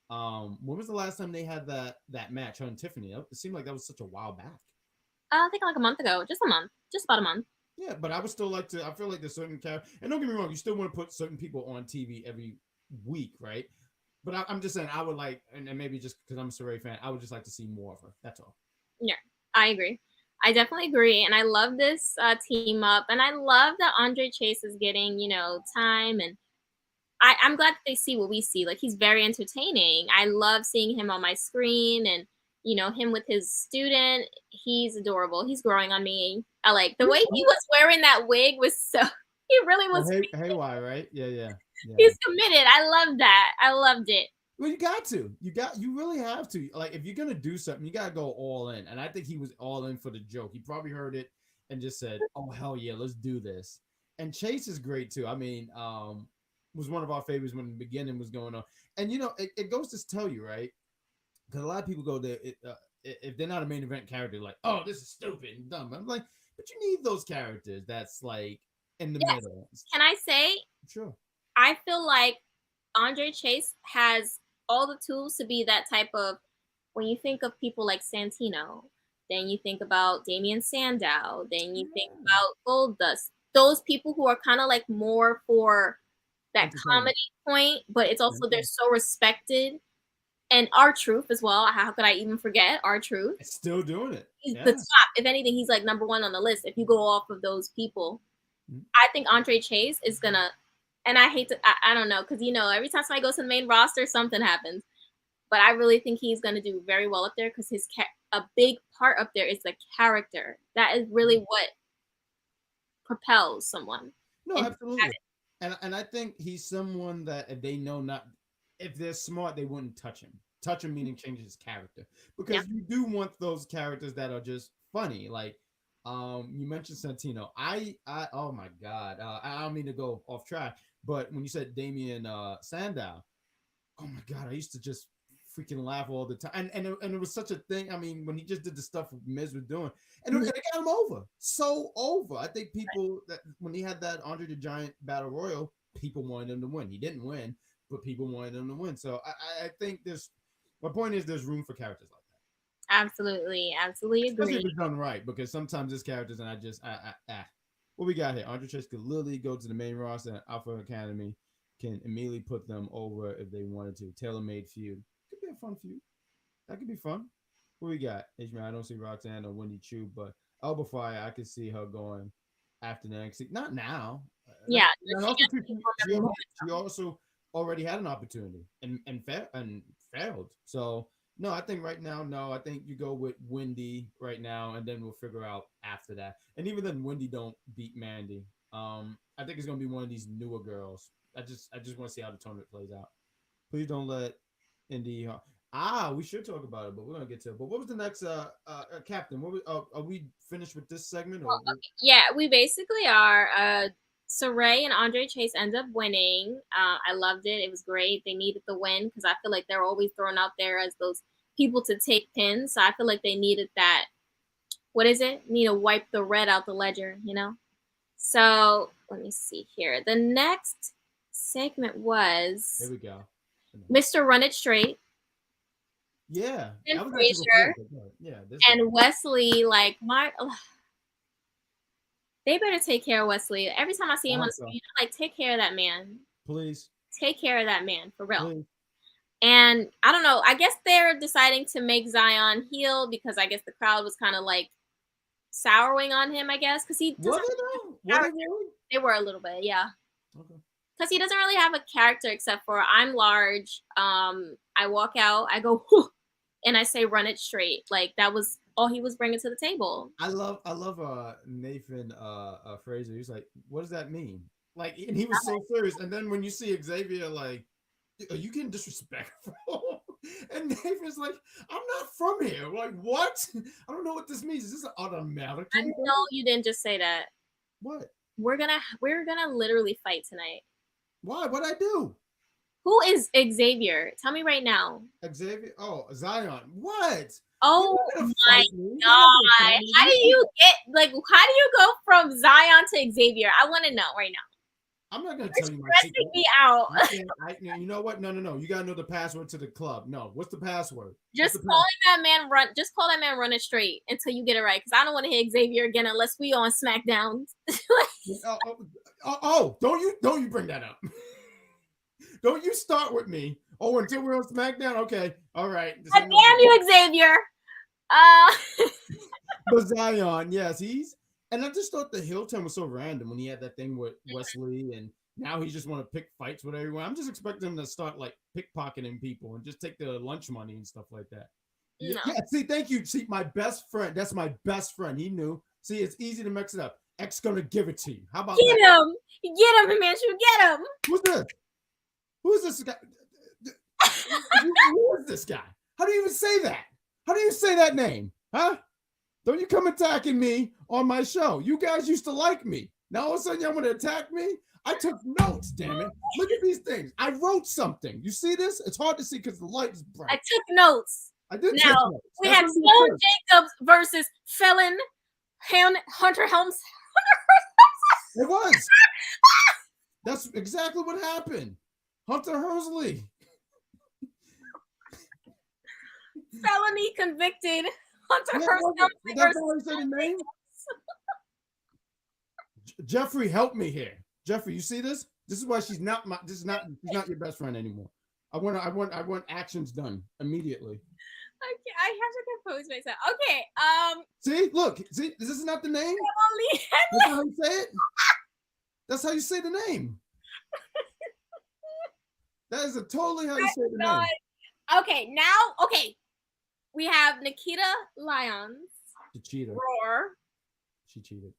when was the last time they had that match, her and Tiffany? It seemed like that was such a while back. I think like a month ago. Just about a month. Yeah, but I would still like to. I feel like there's certain characters, and don't get me wrong, you still want to put certain people on TV every week, right? But I'm just saying, I would like, and maybe just because I'm a Saray fan, I would just like to see more of her. That's all. Yeah, I agree. I definitely agree, and I love this team up, and I love that Andre Chase is getting time, and I'm glad that they see what we see. Like he's very entertaining. I love seeing him on my screen, and him with his student. He's adorable. He's growing on me. I like the way he was wearing that wig was so. He really was. Haywire, right? Yeah. He's committed. I love that. I loved it. Well, you got to. You really have to. Like, if you're gonna do something, you gotta go all in. And I think he was all in for the joke. He probably heard it and just said, "Oh hell yeah, let's do this." And Chase is great too. I mean, was one of our favorites when the beginning was going on. And it goes to tell you, right? Because a lot of people go there if they're not a main event character, like, "Oh, this is stupid and dumb." I'm like, but you need those characters that's like in the middle. Can I say? Sure. I feel like Andre Chase has all the tools to be that type of. When you think of people like Santino, then you think about Damian Sandow, then you think about Goldust. Those people who are kind of like more for that comedy point, but it's also they're so respected. And R-Truth as well. How could I even forget R-Truth? It's still doing it. He's the top. If anything, he's like number one on the list. If you go off of those people, I think Andre Chase is gonna. And I hate to. I don't know, because every time somebody goes to the main roster, something happens. But I really think he's gonna do very well up there because a big part up there is the character. That is really what propels someone. No, absolutely. And I think he's someone that if they know if they're smart, they wouldn't touch him. Touch him meaning change his character, because you do want those characters that are just funny. Like, you mentioned Santino. I oh my god, I don't mean to go off track, but when you said Damian Sandow, oh my god, I used to just freaking laugh all the time, and it was such a thing. I mean, when he just did the stuff Miz was doing, and it got him over, so over. I think people that when he had that Andre the Giant Battle Royal, people wanted him to win. He didn't win, but people wanted him to win. So I think my point is there's room for characters like that. Absolutely agree. Especially if it's done right, because sometimes there's characters and what we got here? Andre Chase could literally go to the main roster and Alpha Academy can immediately put them over if they wanted to. Tailor-made feud. Could be a fun feud. That could be fun. What we got? I don't see Roxanne or Wendy Choo, but Alba Fyre, I could see her going after the NXT. Not now. Yeah. She also already had an opportunity and failed. So no, I think right now, no. I think you go with Wendy right now, and then we'll figure out after that. And even then, Wendy don't beat Mandy. I think it's gonna be one of these newer girls. I just want to see how the tournament plays out. Please don't let Indy. We should talk about it, but we're gonna get to it. But what was the next captain? Are we finished with this segment? Or yeah, we basically are. Saray and Andre Chase end up winning. I loved it. It was great. They needed the win because I feel like they're always thrown out there as those people to take pins. So I feel like they needed that. What is it? Need to wipe the red out the ledger, So let me see here. The next segment was. Here we go. Mr. Run It Straight. Yeah. And Frazier. And Wesley, they better take care of Wesley. Every time I see him on the screen, I'm like, take care of that man. Please. Take care of that man, for real. Please. And I don't know. I guess they're deciding to make Zion heel because I guess the crowd was kind of like souring on him, I guess. Because he doesn't They were a little bit, yeah. Okay. Because he doesn't really have a character except for I'm large. I walk out, I go, whew, and I say run it straight. Like that was all he was bringing to the table. I love Nathan Frazier. He's like, what does that mean? Like, and he was so serious. And then when you see Xavier, like, are you getting disrespectful? And Nathan's like, I'm not from here. Like, what? I don't know what this means. Is this an automatic? I know you didn't just say that. What? We're gonna literally fight tonight. Why? What'd I do? Who is Xavier? Tell me right now. Xavier? Oh, Zion. What? Oh my god! How do you go from Zion to Xavier? I want to know right now. I'm not gonna tell you my secret. Me out. You know what? No. You gotta know the password to the club. No, what's the password? Just call that man run it straight until you get it right. Because I don't want to hear Xavier again unless we on SmackDown. Don't you bring that up? Don't you start with me? Oh, until we're on SmackDown. Okay, all right. Damn you, Xavier. But Zion, yes, and I just thought the heel turn was so random when he had that thing with Wesley, and now he just want to pick fights with everyone. I'm just expecting him to start like pickpocketing people and just take their lunch money and stuff like that. No. Yeah, see, thank you. See, my best friend. That's my best friend. He knew. See, it's easy to mix it up. X gonna give it to you. How about get that? Get him, Himanshu. Get him. Who's this? Who's this guy? Who is this guy? How do you even say that? How do you say that name? Huh? Don't you come attacking me on my show. You guys used to like me. Now all of a sudden you want to attack me? I took notes, damn it. Look at these things. I wrote something. You see this? It's hard to see because the light is bright. I took notes. I did take notes. We had Sloan Jacobs versus Felon Hunter Helms. It was. That's exactly what happened. Hunter Hersley. Felony convicted Hunter Yeah, Hearst that's how you say the name. Jeffrey, help me here. Jeffrey, you see this? This is why she's not my. This is not. She's not your best friend anymore. I want actions done immediately. Okay, I have to compose myself. Okay, See, look, see, this is not the name. Emily That's how you say it. That's how you say the name. That is totally how you say the name. Okay, now, okay, we have Nikita Lyons She cheated. Roar She cheated.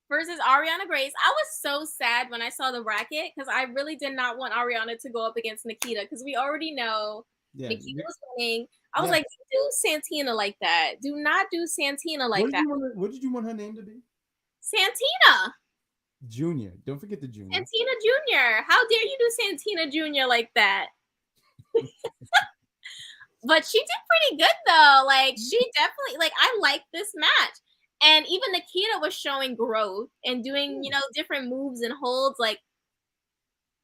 versus Ariana Grace. I was so sad when I saw the bracket because I really did not want Ariana to go up against Nikita because we already know Nikita was winning. I was like, do Santina like that. Do not do Santina like that. What did you want her name to be? Santina. Junior. Don't forget the Junior. Santina Junior. How dare you do Santina Junior like that? But she did pretty good though. Like she definitely, like, I like this match. And even Nikita was showing growth and doing, different moves and holds. Like,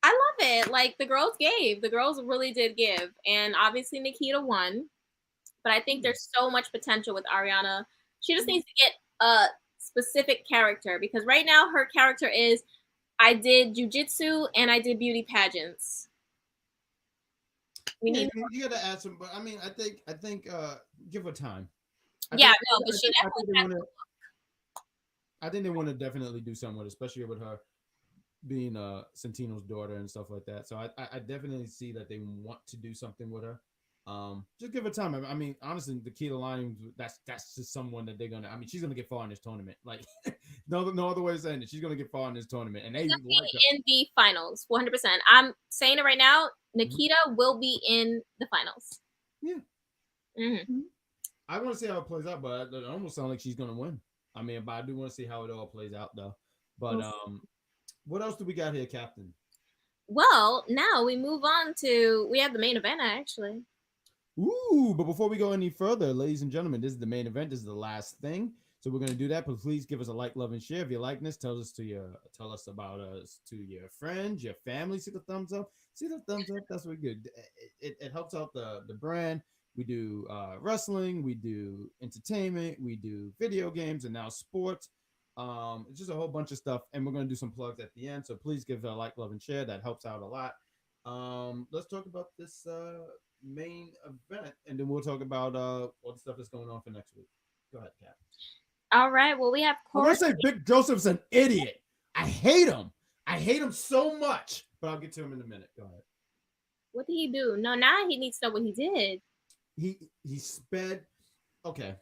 I love it. Like the girls gave. The girls really did give. And obviously Nikita won. But I think there's so much potential with Ariana. She just needs to get a specific character because right now her character is I did jujitsu and I did beauty pageants. You gotta add some, but I mean, I think give her time. But she definitely. I think they want to definitely do something with, especially with her being Santino's daughter and stuff like that. So I definitely see that they want to do something with her. Just give her time. I mean, honestly, the Nikita Lyons, that's just someone that they're gonna. I mean, she's gonna get far in this tournament. Like, no other way of saying it. She's gonna get far in this tournament, and they like in the finals, 100%. I'm saying it right now. Nikita will be in the finals. Yeah. Mm-hmm. I want to see how it plays out, but it almost sounds like she's gonna win. I mean, but I do want to see how it all plays out, though. But what else do we got here, Captain? Well, now we move on to we have the main event actually. Ooh, but before we go any further, ladies and gentlemen, this is the main event. This is the last thing. So we're gonna do that, but please give us a like, love, and share. If you like this, tell us about us to your friends, your family. See the thumbs up. See the thumbs up. That's what good. It helps out the brand. We do wrestling, we do entertainment, we do video games, and now sports. It's just a whole bunch of stuff, and we're gonna do some plugs at the end. So please give a like, love, and share. That helps out a lot. Let's talk about this main event, and then we'll talk about all the stuff that's going on for next week. Go ahead, Kat. All right. Well, we have Cora. I want to say Vic Joseph's an idiot. I hate him. I hate him so much. But I'll get to him in a minute. Go ahead. What did he do? No, now he needs to know what he did. He sped. Okay.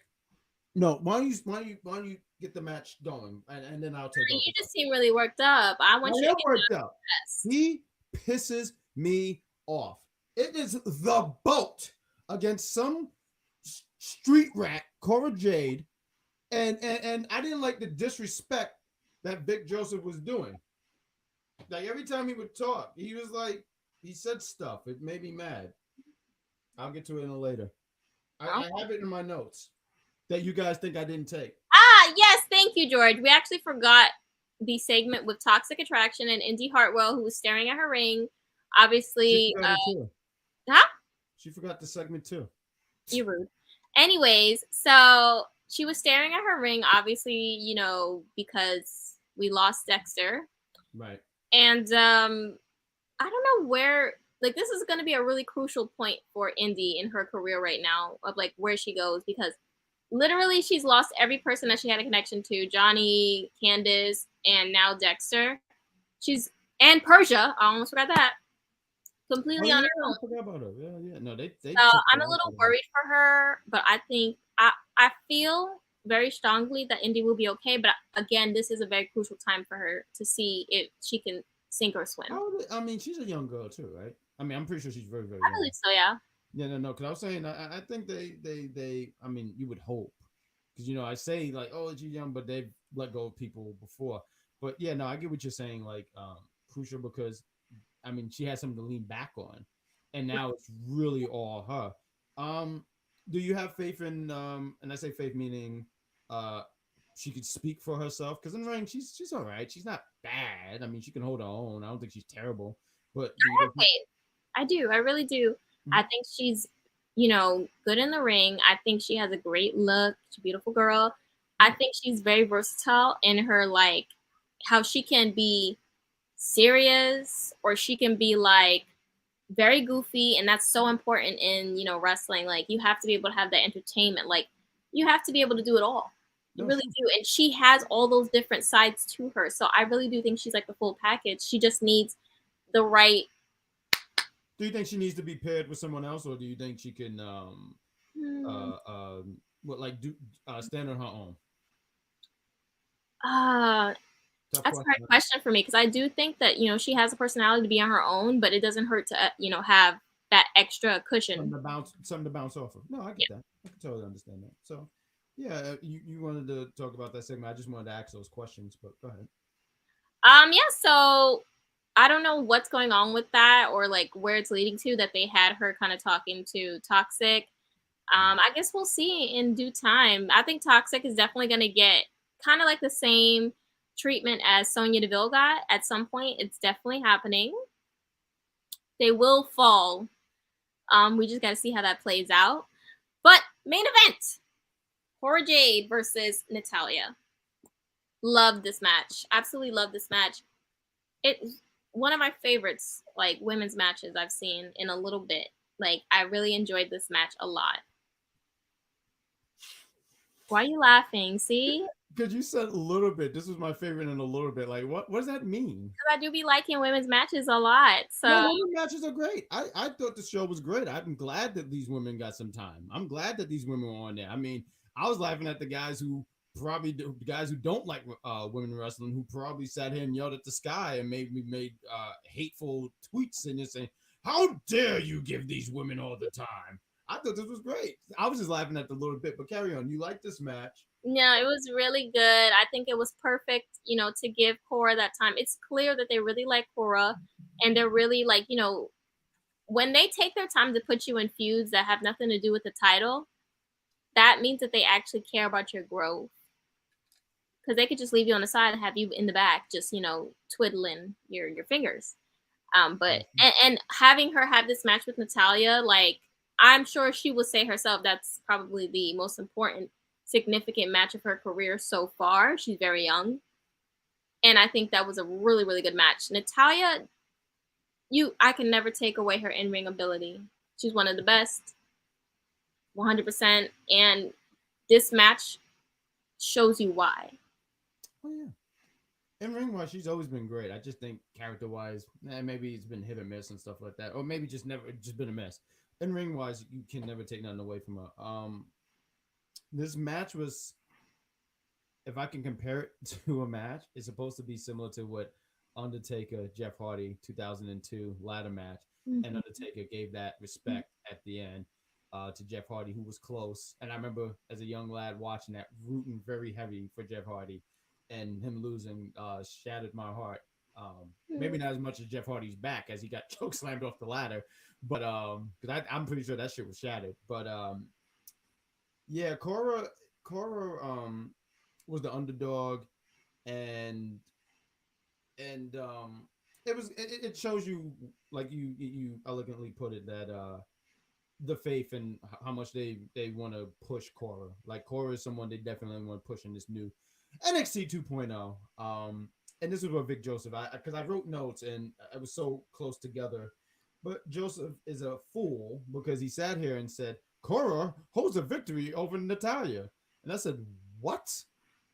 No, why don't you get the match going, and then I'll take over. You just seem really worked up. I want you to get worked up. He pisses me off. It is the boat against some street rat, Cora Jade, and I didn't like the disrespect that Vic Joseph was doing. Like every time he would talk, he was like he said stuff. It made me mad. I'll get to it later. I have it in my notes that you guys think I didn't take. Yes, thank you, George. We actually forgot the segment with Toxic Attraction and Indy Hartwell, who was staring at her ring. Obviously, She forgot the segment too. You're rude. Anyways, so she was staring at her ring, obviously, because we lost Dexter. Right. And I don't know where, like, this is going to be a really crucial point for Indy in her career right now of, like, where she goes, because literally she's lost every person that she had a connection to, Johnny, Candace, and now Dexter. And Persia, I almost forgot that. Completely on her own. I forgot about her. Yeah. No, they so I'm a little worried for her, but I think I feel very strongly that Indy will be okay. But again, this is a very crucial time for her to see if she can sink or swim. I mean, she's a young girl too, right? I mean, I'm pretty sure she's very, very young. I believe so, yeah. Yeah, no, because I was saying, I think they, I mean, you would hope, because I say like, oh, she's young, but they've let go of people before. But yeah, no, I get what you're saying, like, crucial because, I mean, she has something to lean back on, and now it's really all her. Do you have faith in? And I say faith meaning, she could speak for herself, because in the ring, she's all right. She's not bad. I mean, she can hold her own. I don't think she's terrible, but I have faith. I do. I really do. Mm-hmm. I think she's, good in the ring. I think she has a great look. She's a beautiful girl. I think she's very versatile in her, like, how she can be serious or she can be, like, very goofy. And that's so important in, wrestling. Like, you have to be able to have that entertainment. Like, you have to be able to do it all. You No, really do. And she has all those different sides to her. So I really do think she's like the full package. She just needs the right. do you think she needs to be paired with someone else, or do you think she can Hmm, what like do stand on her own? uh, Tough that's a hard question. question for me because I do think that, she has a personality to be on her own, but it doesn't hurt to, have that extra cushion. Something to bounce off of. No, I get Yeah. that. I can totally understand that. So, yeah, you wanted to talk about that segment. I just wanted to ask those questions, but go ahead. Yeah, so I don't know what's going on with that or like where it's leading to that they had her kind of talking to Toxic. I guess we'll see in due time. I think Toxic is definitely going to get kind of like the same treatment as Sonya Deville got at some point. It's definitely happening. They will fall. We just got to see how that plays out. But main event, Cora Jade versus Natalya. Love this match. Absolutely love this match. It's one of my favorites, like women's matches I've seen in a little bit. Like I really enjoyed this match a lot. Why are you laughing? See? Because you said a little bit. This was my favorite in a little bit. Like, what does that mean? Because I do be liking women's matches a lot. No, So women matches are great. I thought the show was great. I'm glad that these women got some time. I'm glad that these women were on there. I mean, I was laughing at the guys who the guys who don't like women wrestling, who probably sat here and yelled at the sky and made hateful tweets and just saying, "How dare you give these women all the time?" I thought this was great. I was just laughing at the little bit, but carry on. You like this match? yeah, it was really good. I think it was perfect, to give Cora that time. It's clear that they really like Cora and they're really like, when they take their time to put you in feuds that have nothing to do with the title, that means that they actually care about your growth. Because they could just leave you on the side and have you in the back, just twiddling your fingers. But and having her have this match with Natalya, like I'm sure she will say herself, that's probably the most important, significant match of her career so far. She's very young, and I think that was a really really good match. Natalya, I can never take away her in ring ability. She's one of the best, 100%, and this match shows you why. Oh yeah. In ring wise, she's always been great. I just think character wise, maybe it's been hit or miss and stuff like that, or maybe just been a mess. In ring wise, you can never take nothing away from her. This match was, if I can compare it to a match, it's supposed to be similar to what Undertaker Jeff Hardy 2002 ladder match, and Mm-hmm. Undertaker gave that respect at the end to Jeff Hardy, who was close. And I remember as a young lad watching that, rooting very heavy for Jeff Hardy, and him losing shattered my heart. Maybe not as much as Jeff Hardy's back as he got choke slammed off the ladder, but because I'm pretty sure that shit was shattered. But yeah, Cora was the underdog, and and it shows you, like you elegantly put it, that the faith and how much they want to push Cora. Like Cora is someone they definitely want to push in this new NXT 2.0. And this is what Vic Joseph, because I wrote notes and it was so close together. But Joseph is a fool because he sat here and said Cora holds a victory over Natalya, and I said what?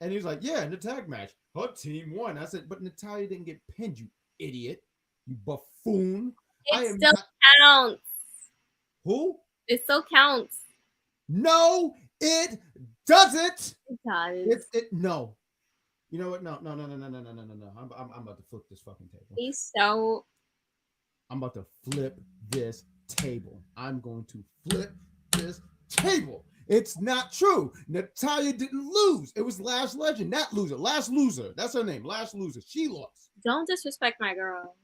And he was like, yeah, in the tag match, her team won. I said, but Natalya didn't get pinned, you idiot, you buffoon. I It am still not. counts. Who? It still counts. No, it doesn't. It does. It no. You know what? No, no, no, no, no, no, no, no, no, no. I'm about to flip this fucking table. He's so. I'm about to flip this table. I'm going to flip this table. It's not true. Natalya didn't lose. It was Last Legend, that loser. Last Loser. That's her name. Last Loser. She lost. Don't disrespect my girl.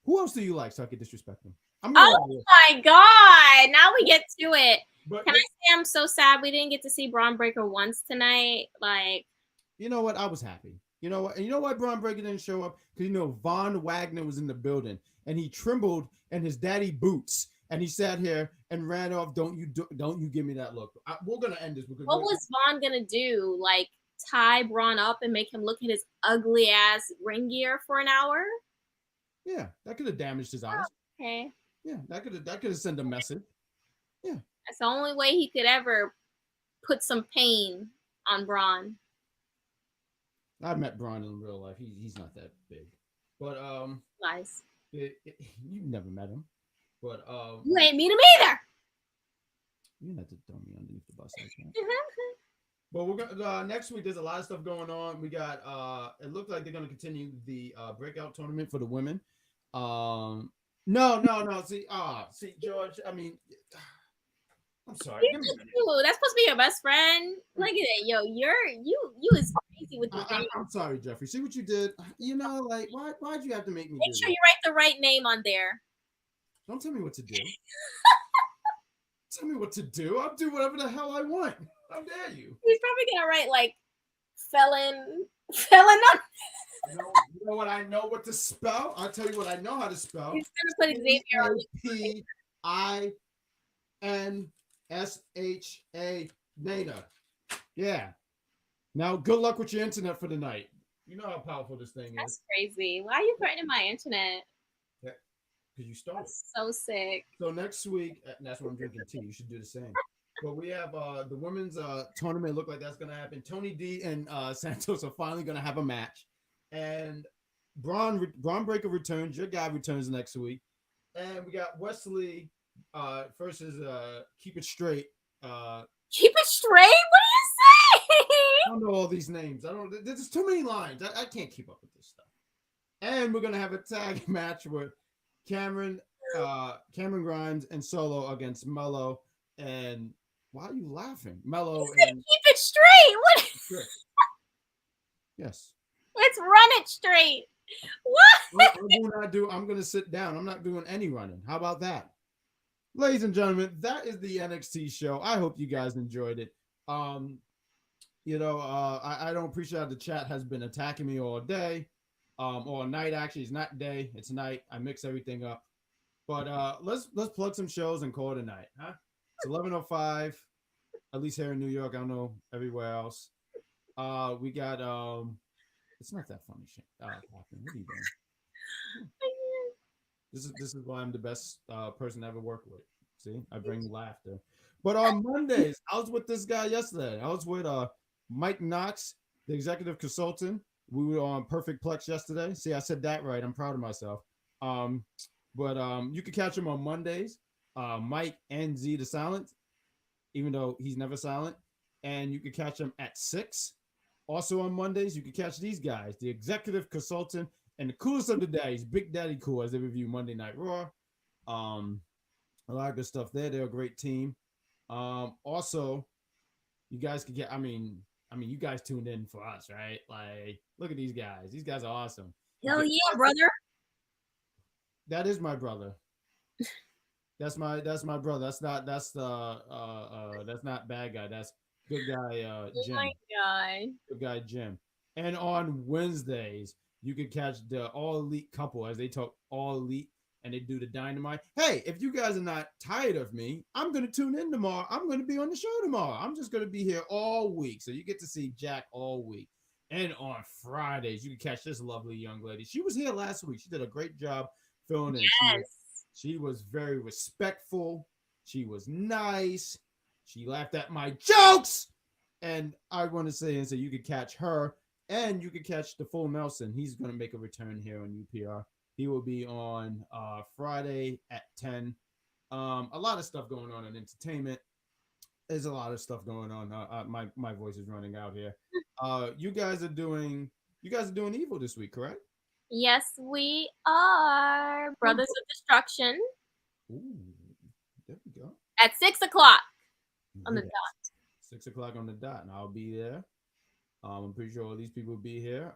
Who else do you like so I can disrespect them? I'm going Oh my god! Now we get to it. But Can I say I'm so sad we didn't get to see Braun Breaker once tonight? Like, you know what? I was happy. You know what? And you know why Braun Breaker didn't show up? Because you know Von Wagner was in the building and he trembled in his daddy boots and he sat here and ran off. Don't you give me that look? We're gonna end this because What was Vaughn gonna do? Like tie Braun up and make him look at his ugly ass ring gear for an hour? yeah, that could have damaged his eyes. Okay, Yeah, that could have sent a message. Yeah, that's the only way he could ever put some pain on Braun. I've met Braun in real life. He's not that big, but Lies. you've never met him, but You ain't meet him either. you have to throw me underneath the bus like that. But we're gonna next week. There's a lot of stuff going on. We got it looked like they're gonna continue the breakout tournament for the women. No. See, George. I mean, I'm sorry. Give me a minute. That's supposed to be your best friend. Look at it, yo. You is crazy with the name. I'm sorry, Jeffrey. See what you did. You know, like why'd you have to make me? Make sure you write the right name on there. Don't tell me what to do. Tell me what to do. I'll do whatever the hell I want. How dare you? He's probably gonna write like felon on. You know what? I know what to spell. I'll tell you what I know how to spell. He's gonna put Xavier on. Pinsa. Nana. Yeah. Now, good luck with your internet for the night. You know how powerful this thing is. That's crazy. Why are you threatening my internet? Yeah, because you started. That's so sick. So next week, that's when I'm drinking tea. You should do the same. But we have the women's tournament. Look like that's going to happen. Tony D and Santos are finally going to have a match. And Braun Breaker returns. Your guy returns next week. And we got Wesley versus Keep It Straight. Keep it straight? What are you saying? I don't know all these names. There's too many lines. I can't keep up with this stuff. And we're going to have a tag match with Cameron Grimes and Solo against Mello. And why are you laughing? Mello and keep it straight. What? Yes. Let's run it straight. What? I'm going to sit down. I'm not doing any running. How about that? Ladies and gentlemen, that is the NXT show. I hope you guys enjoyed it. I don't appreciate how the chat has been attacking me all day. Or night, actually. It's not day, it's night. I mix everything up. But let's plug some shows and call it a night, huh? It's 11:05, at least here in New York. I don't know everywhere else. We got it's not that funny shit. What are you doing? This is why I'm the best person to ever work with. See, I bring laughter. But on Mondays, I was with this guy yesterday. I was with Mike Knox, the executive consultant. We were on Perfect Plex yesterday. See, I said that right. I'm proud of myself. But you can catch him on Mondays. Mike and Z the Silent, even though he's never silent. And you can catch him at 6. Also on Mondays, you can catch these guys, the executive consultant and the coolest of the days, Big Daddy Cool, as they review Monday Night Raw. A lot of good stuff there. They're a great team. Also, you guys can get, I mean, you guys tuned in for us, right? Like, look at these guys. These guys are awesome. Hell yeah, brother. That is my brother. That's my brother. That's not bad guy. That's good guy Jim. My guy. Good guy Jim. And on Wednesdays, you can catch the All Elite couple as they talk All Elite and they do the Dynamite. Hey, if you guys are not tired of me, I'm going to tune in tomorrow. I'm going to be on the show tomorrow. I'm just going to be here all week. So you get to see Jack all week. And on Fridays, you can catch this lovely young lady. She was here last week. She did a great job filling in. Yes. She was very respectful. She was nice. She laughed at my jokes. And I want to say you could catch her and you could catch the full Nelson. He's going to make a return here on UPR. He will be on Friday at 10. A lot of stuff going on in entertainment. There's a lot of stuff going on. My voice is running out here. You guys are doing Evil this week, correct? Yes, we are. Brothers of Destruction. Ooh, there we go. At 6:00 on the dot. 6:00 on the dot, and I'll be there. I'm pretty sure all these people will be here.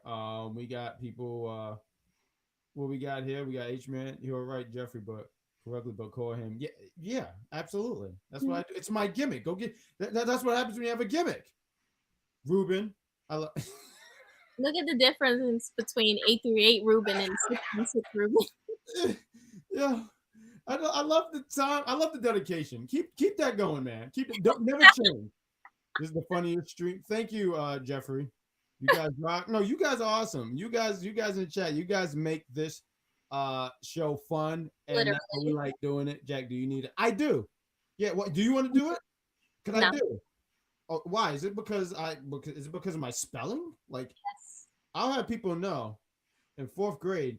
We got people. What we got here? We got H-Man. You're right, Jeffrey, but call him. Yeah, absolutely. That's what I do. It's my gimmick. Go get that. That's what happens when you have a gimmick. Ruben, I love. Look at the difference between 838 Ruben and 616 Ruben. Yeah. I love the time. I love the dedication. Keep that going, man. Keep it. Don't never change. This is the funniest stream. Thank you, Jeffrey. You guys rock. No, you guys are awesome. You guys in the chat. You guys make this show fun, and that's why we Literally. like doing it. Jack, do you need it? I do. Yeah. What do you want to do it? Can I No. do? Oh, why? Is it because is it because of my spelling? Like, Yes. I'll have people know. In fourth grade,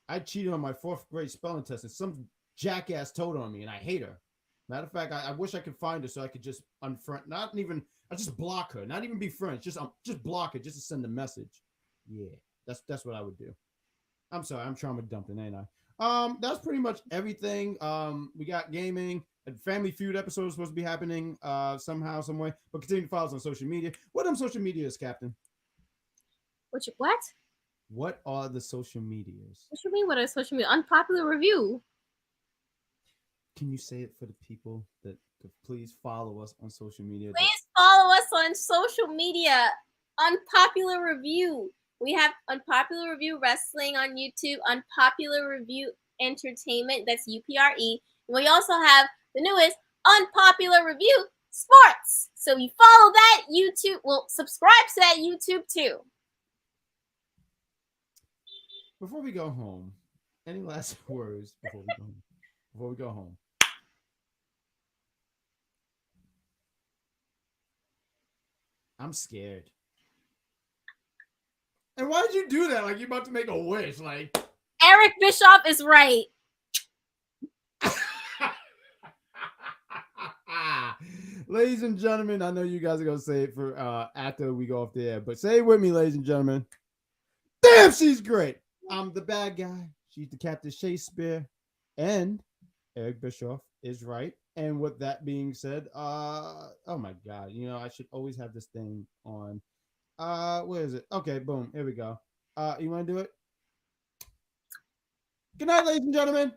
I cheated on my fourth grade spelling test, and some jackass told on me, and I hate her. Matter of fact, I wish I could find her so I could just unfriend, not even, I just block her, not even be friends, just block her, just to send a message. Yeah, that's what I would do. I'm sorry, I'm trauma dumping, ain't I? That's pretty much everything. We got gaming. A Family Feud episode is supposed to be happening somehow, some way. But continue to follow us on social media. What are social medias, Captain? What? What are the social medias? What you mean? What are social media? Unpopular review. Can you say it for the people that to please follow us on social media? Please follow us on social media. Unpopular review. We have Unpopular Review Wrestling on YouTube, Unpopular Review Entertainment, that's UPRE. And we also have the newest Unpopular Review Sports. So you follow that YouTube, well, subscribe to that YouTube too. Before we go home, any last words before we go home? Before we go home. I'm scared. And why did you do that? Like you're about to make a wish. Like Eric Bischoff is right. Ladies and gentlemen, I know you guys are gonna say it for after we go off the air, but say it with me, ladies and gentlemen. Damn, she's great. I'm the bad guy. She's the Captain Shaykespeare, and Eric Bischoff is right. And with that being said, oh my god, you know I should always have this thing on. Where is it? Okay, boom, here we go. You want to do it? Good night, ladies and gentlemen.